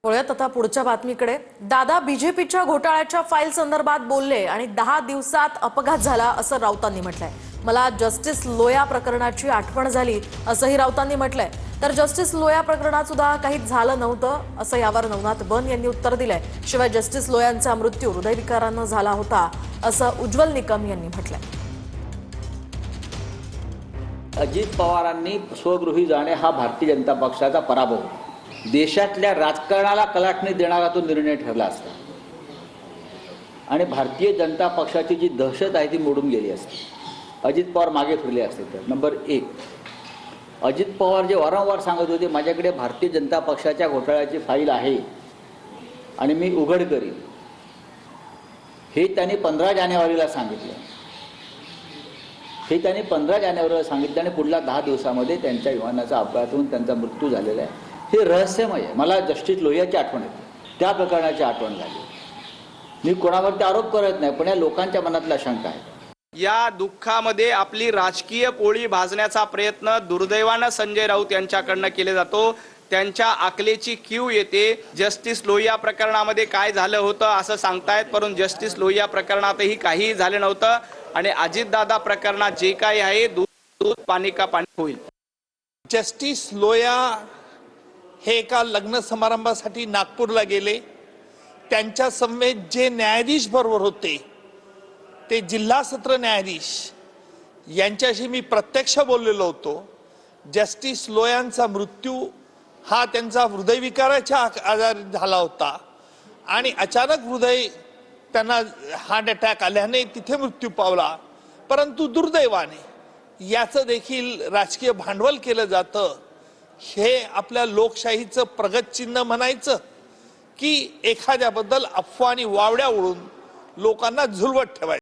वळूयात आता पुढच्या बातमीकडे। दादा बीजेपीच्या घोटाळ्याच्या फाईल संदर्भात बोलले आणि 10 दिवसात अपघात झाला असं राऊतांनी म्हटलंय। मला जस्टिस लोया प्रकरणाची आठवण झाली असंही राऊतांनी म्हटलंय। तर जस्टिस लोया प्रकरणात सुद्धा काही झालं नव्हतं असं यावर नवनाथ बन यांनी उत्तर दिलंय। शिवाय जस्टिस लोयांचा मृत्यू हृदयविकारानं झाला होता असं उज्ज्वल निकम यांनी म्हटलंय। अजित पवारांनी स्वगृही जाणे हा भारतीय जनता पक्षाचा पराभव, देशातल्या राजकारणाला कलाटणी देणारा तो निर्णय ठरला असता आणि भारतीय जनता पक्षाची जी दहशत आहे ती मोडून गेली असती। अजित पवार मागे फिरले असते तर नंबर 1, अजित पवार जे वारंवार सांगत होते माझ्याकडे भारतीय जनता पक्षाच्या घोटाळ्याची फाईल आहे आणि मी उघड करीन, हे त्यांनी 15 जानेवारीला सांगितलं। हे त्यांनी 15 जानेवारीला सांगितलं आणि पुढल्या 10 दिवसामध्ये त्यांच्या विमानाचा अपघात होऊन त्यांचा मृत्यू झालेला आहे। हे रहस्यमय आहे। मला जस्टिस लोहियाची आठवण येते, त्या प्रकरणाची आठवण झाली। मी कोणावरती आरोप करत नाही, पण या लोकांच्या मनातल्या शंका आहे। या दुःखामध्ये आपली राजकीय पोळी भाजण्याचा प्रयत्न दुर्दैवानं संजय राऊत यांच्याकडनं केले जातो। त्यांच्या आकलेची कीव येते। जस्टिस लोहिया प्रकरणामध्ये काय झालं होतं असं सांगतायत, परंतु जस्टिस लोहिया प्रकरणातही काहीही झालं नव्हतं आणि अजितदादा प्रकरणात जे काही आहे दूध पाणी का पाणी होईल। जस्टिस लोया हे एका लग्न समारंभासाठी नागपूरला गेले। त्यांच्या समवेत जे न्यायाधीश बरोबर होते ते जिल्हा सत्र न्यायाधीश यांच्याशी मी प्रत्यक्ष बोललेलो होतो। जस्टिस लोयांचा मृत्यू हा त्यांचा हृदयविकाराच्या आजारी झाला होता आणि अचानक त्यांना हार्ट अटॅक आल्याने तिथे मृत्यू पावला। परंतु दुर्दैवाने याचं देखील राजकीय भांडवल केलं जातं। हे आपल्या लोकशाहीचं प्रगत चिन्ह म्हणायचं की एखाद्याबद्दल अफवा आणि वावड्या उडून लोकांना झुलवत ठेवायचं।